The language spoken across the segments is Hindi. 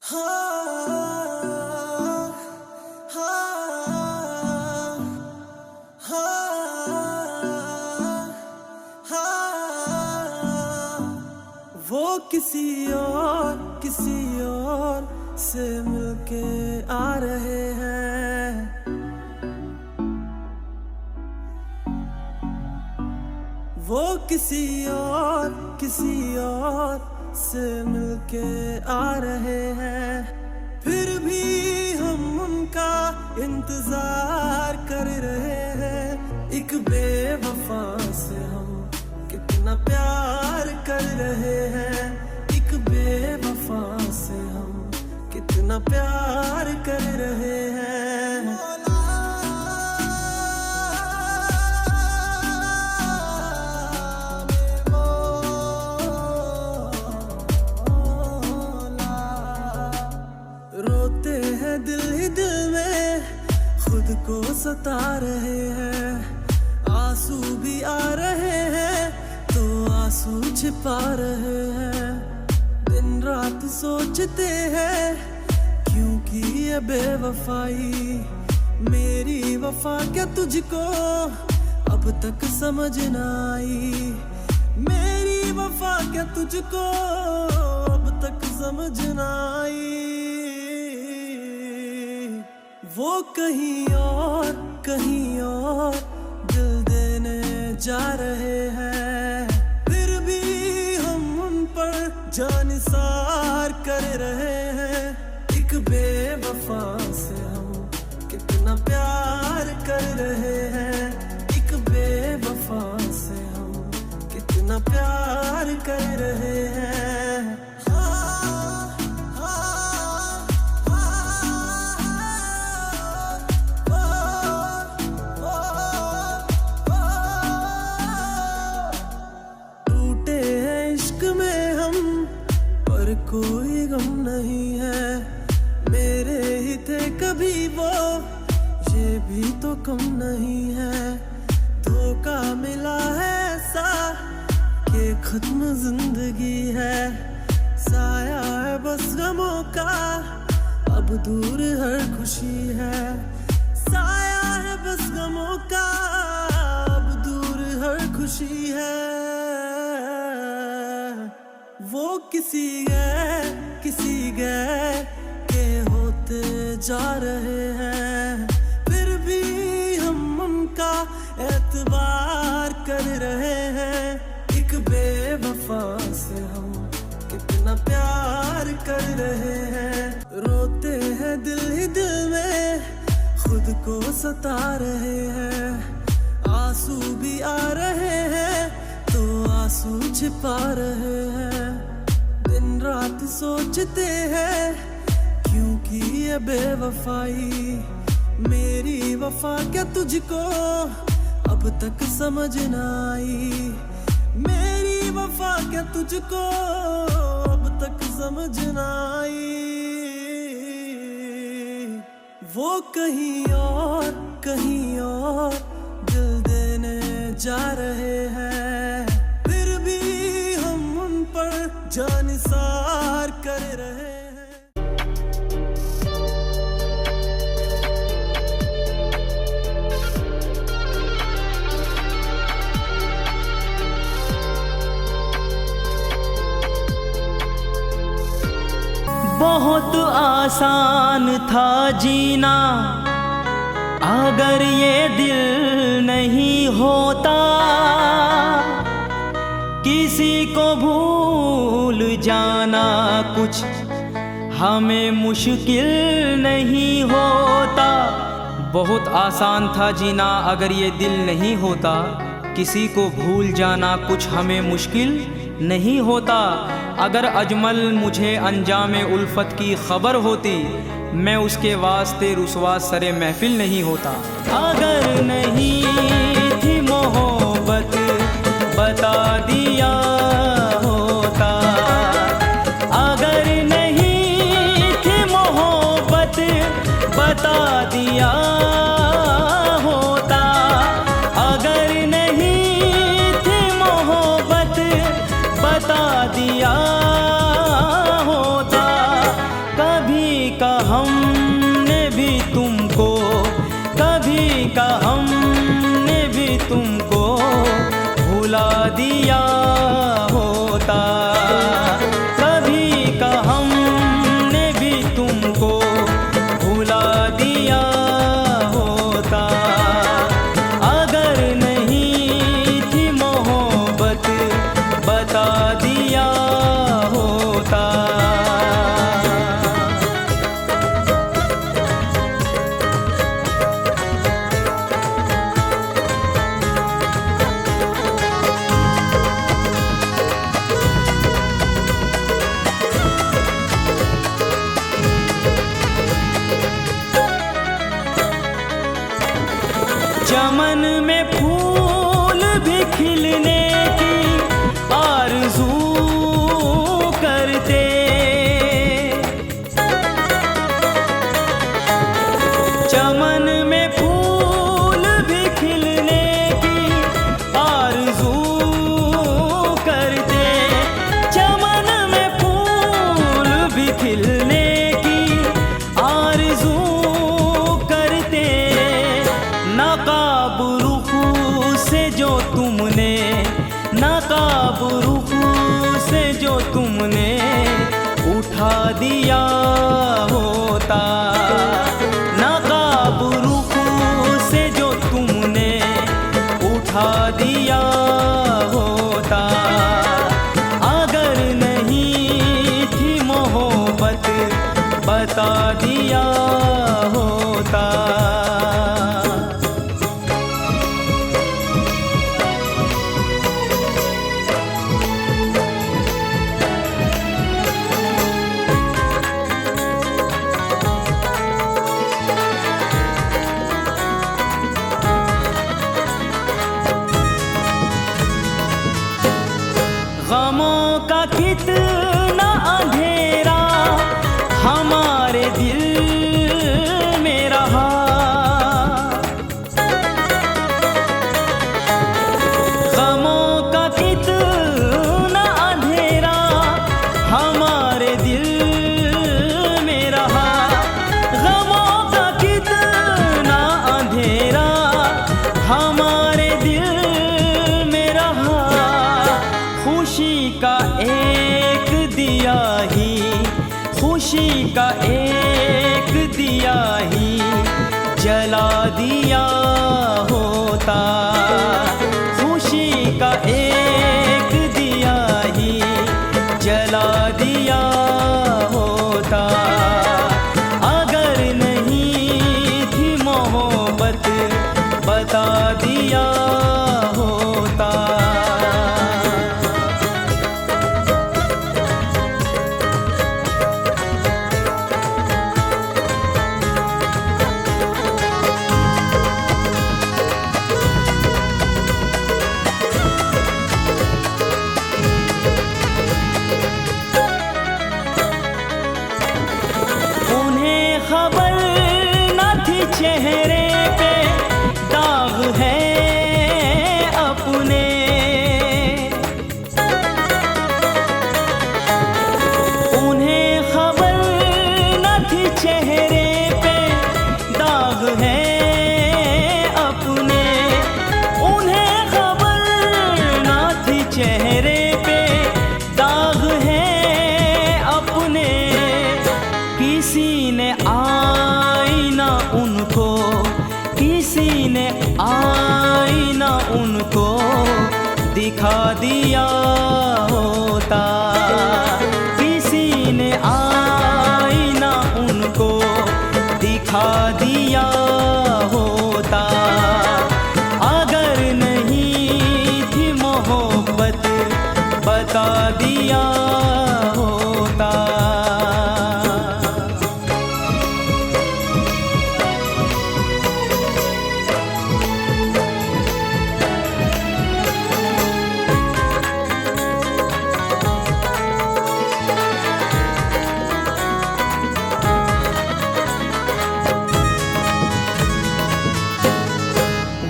वो किसी और से मिलके आ रहे हैं। वो किसी और से मिलके आ रहे हैं। फिर भी हम उनका इंतजार कर रहे हैं। एक बेवफा से हम कितना प्यार कर रहे हैं। एक बेवफा से हम कितना प्यार कर रहे हैं। रोते हैं दिल ही दिल में, खुद को सता रहे हैं। आंसू भी आ रहे हैं तो आंसू छिपा रहे हैं। दिन रात सोचते हैं क्योंकि ये बेवफाई। मेरी वफा क्या तुझको अब तक समझ ना आई। मेरी वफा क्या तुझको अब तक समझ ना आई। वो कहीं और दिल देने जा रहे हैं। फिर भी हम उन पर जानिसार कर रहे हैं। एक बेवफा से हम कितना प्यार कर रहे हैं। एक बेवफा से हम कितना प्यार कर रहे हैं। कोई गम नहीं है, मेरे ही थे कभी वो, ये भी तो कम नहीं है। धोखा मिला है ऐसा कि खत्म जिंदगी है। साया है बस गमों का, अब दूर हर खुशी है। साया है बस गमों का, अब दूर हर खुशी है। वो किसी गए के होते जा रहे हैं। फिर भी हम उनका एतबार कर रहे हैं। एक बेवफा से हम कितना प्यार कर रहे हैं। रोते हैं दिल ही दिल में, खुद को सता रहे हैं। आंसू भी आ रहे हैं तो आंसू छिपा रहे हैं। दिन रात सोचते हैं क्योंकि ये बेवफाई। मेरी वफा क्या तुझको अब तक समझ ना आई। मेरी वफा क्या तुझको अब तक समझ ना आई। वो कहीं और दिल देने जा रहे हैं। फिर भी हम उन पर जानिसार कर रहे हैं। बहुत आसान था जीना अगर ये दिल नहीं होता। किसी को भूल जाना कुछ हमें मुश्किल नहीं होता। बहुत आसान था जीना अगर ये दिल नहीं होता। किसी को भूल जाना कुछ हमें मुश्किल नहीं होता। अगर अजमल मुझे अंजाम उल्फत की खबर होती, मैं उसके वास्ते रुसवा सरे महफिल नहीं होता। अगर नहीं थी मोहब्बत बता दिया होता। अगर नहीं थी मोहब्बत बता दिया होता। अगर नहीं थी मोहब्बत बता दिया होता। चमन में फूल भी खिलने की आरज़ू करते, चमन में फूल भी खिलने की आरज़ू करते, चमन में फूल भी खिलने की आरज़ू करते। नकाब रुख से जो तुमने, नकाब रुख से जो तुमने उठा दिया होता, नकाब रुख से जो तुमने उठा दिया होता, अगर नहीं थी मोहब्बत बता दिया होता। गमों का कितना अंधेरा हमारे दिल में रहा, गमों का कितना अंधेरा हमारे दिल में रहा, गमों का कितना अंधेरा हमारे दिल में रहा। खुशी का एक दिया ही, खुशी का एक दिया ही जला दिया होता, खुशी का एक दिया ही जला दिया होता, अगर नहीं थी मोहब्बत बता दिया होता। खबर न थी चेहरे पे दाग है अपने, उन्हें खबर न थी चेहरे पे दाग है अपने, उन्हें खबर न थी चेहरे पे दाग है अपने। किसी ने आईना उनको, किसी ने आईना उनको दिखा दिया होता, किसी ने आईना उनको दिखा दिया होता, अगर नहीं थी मोहब्बत बता दिया होता।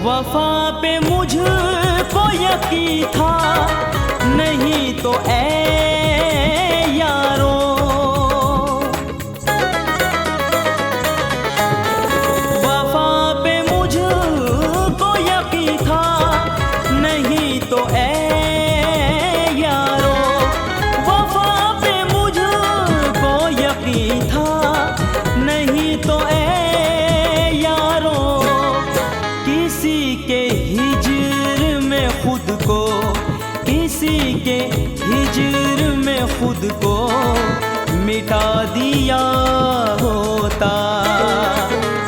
वफा पे मुझको यकीन था, नहीं तो ऐ यारो, वफा पे मुझको यकीन था, नहीं तो ऐ यारो, वफा पे मुझको यकीन था, नहीं तो ऐ यारो। किसी के हिज्र में खुद को, किसी के हिज्र में खुद को मिटा दिया होता,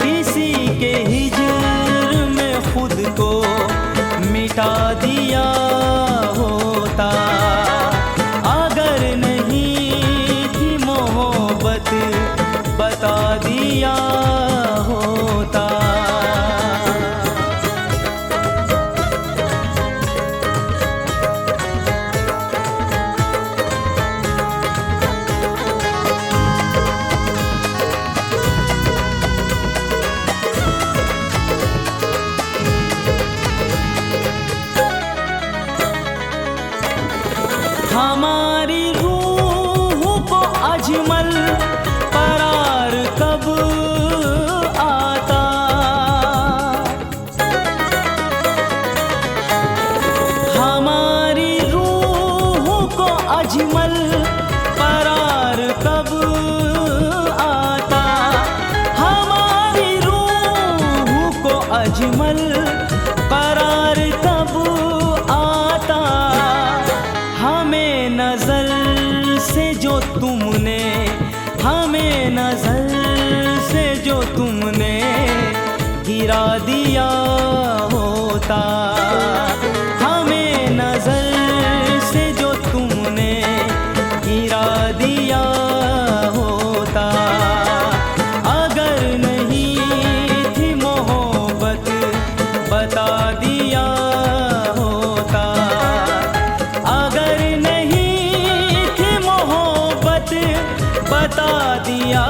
किसी के हिज्र में खुद को मिटा दिया होता, अगर नहीं थी मोहब्बत बता दिया होता। अजमल, करार कब आता। हमारी रूह को अजमल, करार कब आता। हमारी रूह को अजमल, करार कब आता। हमें नजर से जो तुमने, हमें नजर से जो तुमने गिरा दिया होता। हमें नजर से जो तुमने गिरा दिया होता। अगर नहीं थी मोहब्बत बता दिया होता। अगर नहीं थी मोहब्बत बता दिया